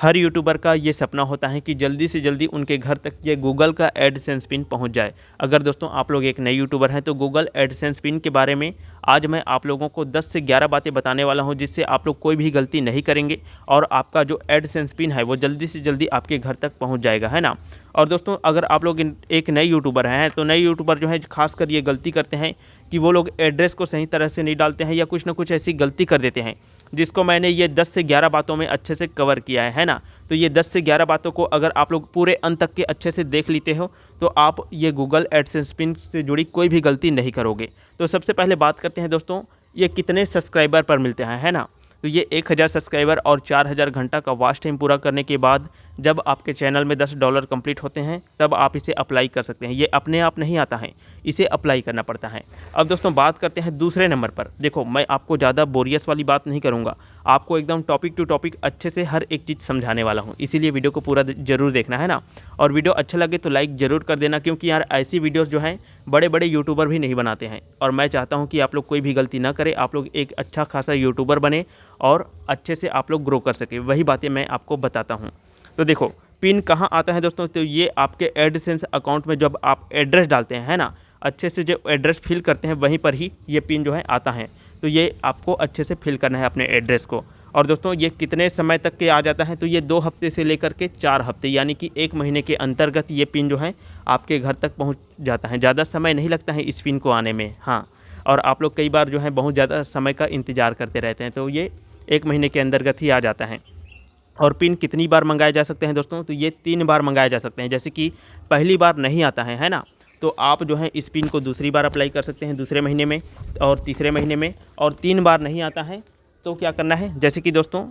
हर YouTuber का ये सपना होता है कि जल्दी से जल्दी उनके घर तक ये गूगल का एडसेंस पिन पहुंच जाए। अगर दोस्तों आप लोग एक नए यूट्यूबर हैं तो गूगल एडसेंस पिन के बारे में आज मैं आप लोगों को 10 से 11 बातें बताने वाला हूं, जिससे आप लोग कोई भी गलती नहीं करेंगे और आपका जो एडसेंस पिन है वो जल्दी से जल्दी आपके घर तक पहुँच जाएगा, है ना। और दोस्तों अगर आप लोग एक नए यूट्यूबर हैं तो नए यूट्यूबर जो है खासकर ये गलती करते हैं कि वो लोग एड्रेस को सही तरह से नहीं डालते हैं या कुछ ना कुछ ऐसी गलती कर देते हैं, जिसको मैंने ये 10 से 11 बातों में अच्छे से कवर किया है ना। तो ये 10 से 11 बातों को अगर आप लोग पूरे अंत तक के अच्छे से देख लेते हो तो आप ये गूगल एडसेंस पिन से जुड़ी कोई भी गलती नहीं करोगे। तो सबसे पहले बात करते हैं दोस्तों, ये कितने सब्सक्राइबर पर मिलते हैं, है ना। तो ये 1000 सब्सक्राइबर और 4000 घंटा का वॉच टाइम पूरा करने के बाद जब आपके चैनल में $10 कंप्लीट होते हैं तब आप इसे अप्लाई कर सकते हैं। ये अपने आप नहीं आता है, इसे अप्लाई करना पड़ता है। अब दोस्तों बात करते हैं दूसरे नंबर पर। देखो मैं आपको ज़्यादा बोरियस वाली बात नहीं करूँगा, आपको एकदम टॉपिक टू टॉपिक अच्छे से हर एक चीज़ समझाने वाला हूँ, इसीलिए वीडियो को पूरा जरूर देखना, है ना। और वीडियो अच्छा लगे तो लाइक ज़रूर कर देना, क्योंकि यार ऐसी वीडियोज़ जो हैं बड़े बड़े यूट्यूबर भी नहीं बनाते हैं और मैं चाहता हूँ कि आप लोग कोई भी गलती ना करें, आप लोग एक अच्छा खासा यूट्यूबर बने और अच्छे से आप लोग ग्रो कर सके। वही बातें मैं आपको बताता हूँ। तो देखो पिन कहाँ आता है दोस्तों, तो ये आपके एडसेंस अकाउंट में जब आप एड्रेस डालते हैं, है ना, अच्छे से जो एड्रेस फिल करते हैं वहीं पर ही ये पिन जो है आता है। तो ये आपको अच्छे से फिल करना है अपने एड्रेस को। और दोस्तों ये कितने समय तक के आ जाता है, तो ये 2 हफ्ते से लेकर के 4 हफ्ते यानी कि 1 महीने के अंतर्गत ये पिन जो है आपके घर तक पहुंच जाता है। ज़्यादा समय नहीं लगता है इस पिन को आने में, हाँ। और आप लोग कई बार जो है बहुत ज़्यादा समय का इंतज़ार करते रहते हैं, तो ये 1 महीने के अंतर्गत ही आ जाता है। और पिन कितनी बार मंगाए जा सकते हैं दोस्तों, तो ये 3 बार मंगाए जा सकते हैं। जैसे कि पहली बार नहीं आता है ना, तो आप जो है इस पिन को दूसरी बार अप्लाई कर सकते हैं, दूसरे महीने में और तीसरे महीने में। और 3 बार नहीं आता है तो क्या करना है, जैसे कि दोस्तों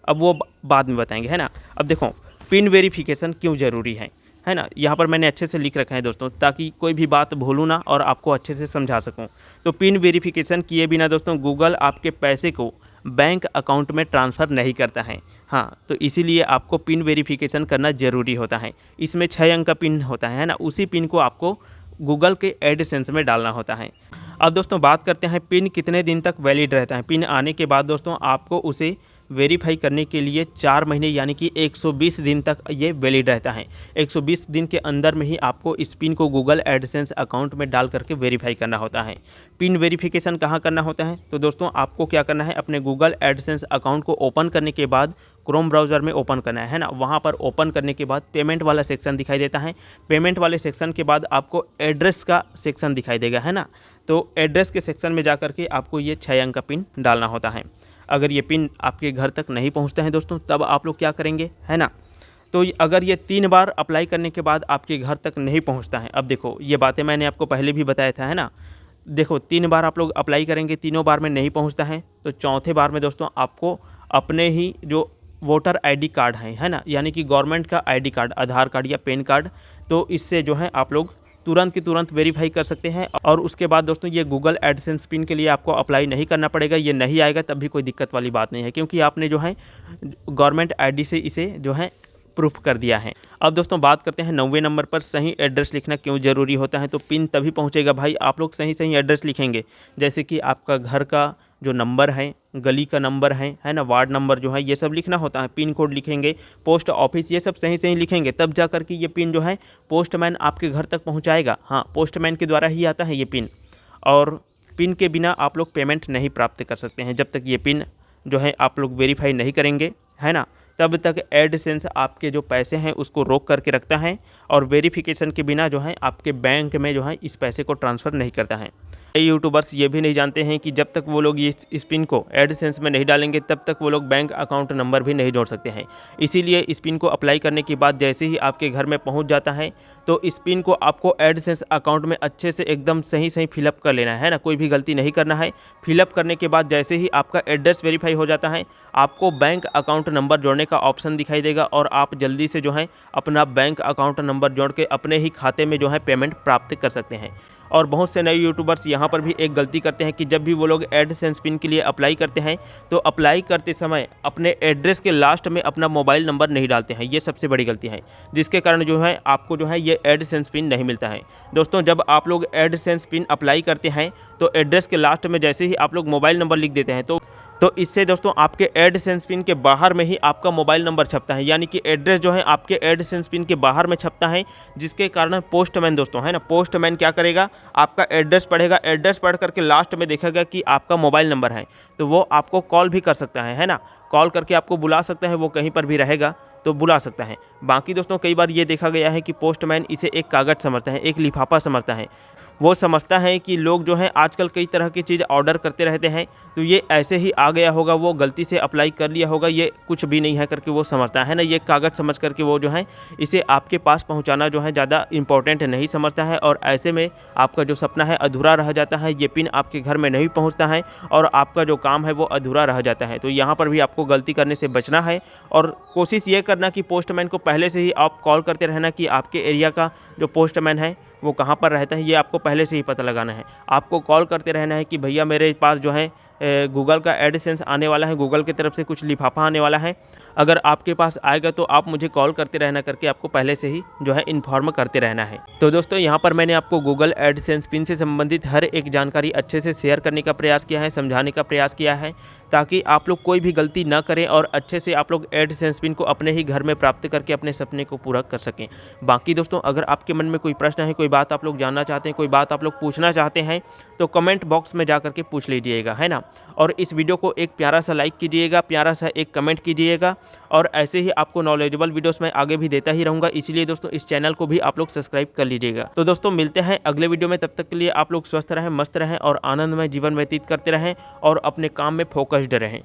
अब वो बाद में बताएंगे, है ना। अब देखो पिन वेरिफिकेशन क्यों ज़रूरी है ना। यहाँ पर मैंने अच्छे से लिख रखा है दोस्तों, ताकि कोई भी बात भूलूँ ना और आपको अच्छे से समझा सकूँ। तो पिन वेरिफिकेशन किए बिना दोस्तों गूगल आपके पैसे को बैंक अकाउंट में ट्रांसफ़र नहीं करता है, हाँ। तो इसीलिए आपको पिन वेरिफिकेशन करना ज़रूरी होता है। इसमें 6 अंक का पिन होता है ना, उसी पिन को आपको गूगल के एडसेंस में डालना होता है। अब दोस्तों बात करते हैं पिन कितने दिन तक वैलिड रहता है। पिन आने के बाद दोस्तों आपको उसे वेरीफाई करने के लिए 4 महीने यानी कि 120 दिन तक ये वैलिड रहता है। 120 दिन के अंदर में ही आपको इस पिन को गूगल एडसेंस अकाउंट में डाल करके वेरीफाई करना होता है। पिन वेरिफिकेशन कहाँ करना होता है, तो दोस्तों आपको क्या करना है, अपने गूगल एडसेंस अकाउंट को ओपन करने के बाद क्रोम ब्राउज़र में ओपन करना है ना। वहाँ पर ओपन करने के बाद पेमेंट वाला सेक्शन दिखाई देता है। पेमेंट वाले सेक्शन के बाद आपको एड्रेस का सेक्शन दिखाई देगा, है ना। तो एड्रेस के सेक्शन में जा करके आपको ये 6 अंक का पिन डालना होता है। अगर ये पिन आपके घर तक नहीं पहुंचता है दोस्तों, तब आप लोग क्या करेंगे, है ना। तो अगर ये 3 बार अप्लाई करने के बाद आपके घर तक नहीं पहुंचता है, अब देखो ये बातें मैंने आपको पहले भी बताया था, है ना। देखो 3 बार आप लोग अप्लाई करेंगे, तीनों बार में नहीं पहुंचता है, तो चौथे बार में दोस्तों आपको अपने ही जो वोटर आईडी कार्ड है ना, यानी कि गवर्नमेंट का आईडी कार्ड, आधार कार्ड या पैन कार्ड, तो इससे जो है आप लोग तुरंत की तुरंत वेरीफाई कर सकते हैं। और उसके बाद दोस्तों ये गूगल एडसेंस पिन के लिए आपको अप्लाई नहीं करना पड़ेगा। ये नहीं आएगा तब भी कोई दिक्कत वाली बात नहीं है, क्योंकि आपने जो है गवर्नमेंट आईडी से इसे जो है प्रूफ कर दिया है। अब दोस्तों बात करते हैं 9वें नंबर पर सही एड्रेस लिखना क्यों ज़रूरी होता है। तो पिन तभी पहुंचेगा भाई, आप लोग सही सही एड्रेस लिखेंगे, जैसे कि आपका घर का जो नंबर है, गली का नंबर है ना, वार्ड नंबर जो है, ये सब लिखना होता है। पिन कोड लिखेंगे, पोस्ट ऑफिस, ये सब सही सही लिखेंगे, तब जा कर के ये पिन जो है पोस्टमैन आपके घर तक पहुंचाएगा। हाँ, पोस्टमैन के द्वारा ही आता है ये पिन। और पिन के बिना आप लोग पेमेंट नहीं प्राप्त कर सकते हैं, जब तक ये पिन जो है आप लोग वेरीफाई नहीं करेंगे, है ना, तब तक एडसेंस आपके जो पैसे हैं उसको रोक करके रखता है और वेरिफिकेशन के बिना जो है आपके बैंक में जो है इस पैसे को ट्रांसफ़र नहीं करता है। कई यूट्यूबर्स ये भी नहीं जानते हैं कि जब तक वो लोग ये इस पिन को एडसेंस में नहीं डालेंगे तब तक वो लोग बैंक अकाउंट नंबर भी नहीं जोड़ सकते हैं। इसीलिए इस पिन को अप्लाई करने के बाद जैसे ही आपके घर में पहुंच जाता है तो इस पिन को आपको एडसेंस अकाउंट में अच्छे से एकदम सही सही फिलअप कर लेना है ना, कोई भी गलती नहीं करना है। फिलअप करने के बाद जैसे ही आपका एड्रेस वेरीफाई हो जाता है आपको बैंक अकाउंट नंबर जोड़ने का ऑप्शन दिखाई देगा और आप जल्दी से जो है अपना बैंक अकाउंट नंबर जोड़ के अपने ही खाते में जो है पेमेंट प्राप्त कर सकते हैं। और बहुत से नए यूट्यूबर्स यहाँ पर भी एक गलती करते हैं कि जब भी वो लोग एडसेंस पिन के लिए अप्लाई करते हैं तो अप्लाई करते समय अपने एड्रेस के लास्ट में अपना मोबाइल नंबर नहीं डालते हैं। ये सबसे बड़ी गलती है, जिसके कारण जो है आपको जो है ये एडसेंस पिन नहीं मिलता है। दोस्तों जब आप लोग एडसेंस पिन अप्लाई करते हैं तो एड्रेस के लास्ट में जैसे ही आप लोग मोबाइल नंबर लिख देते हैं तो तो इससे दोस्तों आपके एडसेंस पिन के बाहर में ही आपका मोबाइल नंबर छपता है, यानी कि एड्रेस जो है आपके एडसेंस पिन के बाहर में छपता है, जिसके कारण पोस्टमैन दोस्तों है ना, पोस्टमैन क्या करेगा, आपका एड्रेस पढ़ेगा, एड्रेस पढ़ करके लास्ट में देखेगा कि आपका मोबाइल नंबर है, तो वो आपको कॉल भी कर सकता है ना, कॉल करके आपको बुला सकता है, वो कहीं पर भी रहेगा तो बुला सकता है। बाकी दोस्तों कई बार ये देखा गया है कि पोस्टमैन इसे एक कागज़ समझता है, एक लिफाफा समझता है। वो समझता है कि लोग जो हैं आजकल कई तरह की चीज़ ऑर्डर करते रहते हैं, तो ये ऐसे ही आ गया होगा, वो गलती से अप्लाई कर लिया होगा, ये कुछ भी नहीं है करके वो समझता है ना, ये कागज़ समझ करके वो जो है इसे आपके पास पहुंचाना जो है ज़्यादा इम्पोर्टेंट नहीं समझता है, और ऐसे में आपका जो सपना है अधूरा रह जाता है, ये पिन आपके घर में नहीं पहुंचता है और आपका जो काम है वो अधूरा रह जाता है। तो यहाँ पर भी आपको गलती करने से बचना है और कोशिश ये करना कि पोस्टमैन को पहले से ही आप कॉल करते रहना कि आपके एरिया का जो पोस्टमैन है वो कहाँ पर रहता है, ये आपको पहले से ही पता लगाना है। आपको कॉल करते रहना है कि भैया मेरे पास जो है गूगल का एडसेंस आने वाला है, गूगल की तरफ से कुछ लिफाफा आने वाला है, अगर आपके पास आएगा तो आप मुझे कॉल करते रहना करके आपको पहले से ही जो है इन्फॉर्म करते रहना है। तो दोस्तों यहाँ पर मैंने आपको गूगल एडसेंस पिन से संबंधित हर एक जानकारी अच्छे से शेयर करने का प्रयास किया है, समझाने का प्रयास किया है, ताकि आप लोग कोई भी गलती ना करें और अच्छे से आप लोग एडसेंस पिन को अपने ही घर में प्राप्त करके अपने सपने को पूरा कर सकें। बाकी दोस्तों अगर आपके मन में कोई प्रश्न है, कोई बात आप लोग जानना चाहते हैं, कोई बात आप लोग पूछना चाहते हैं, तो कमेंट बॉक्स में जा करके पूछ लीजिएगा, है ना। और इस वीडियो को एक प्यारा सा लाइक कीजिएगा, प्यारा सा एक कमेंट कीजिएगा, और ऐसे ही आपको नॉलेजेबल वीडियोस मैं आगे भी देता ही रहूँगा, इसीलिए दोस्तों इस चैनल को भी आप लोग सब्सक्राइब कर लीजिएगा। तो दोस्तों मिलते हैं अगले वीडियो में, तब तक के लिए आप लोग स्वस्थ रहें, मस्त रहें और आनंदमय जीवन व्यतीत करते रहें और अपने काम में फोकस्ड रहें।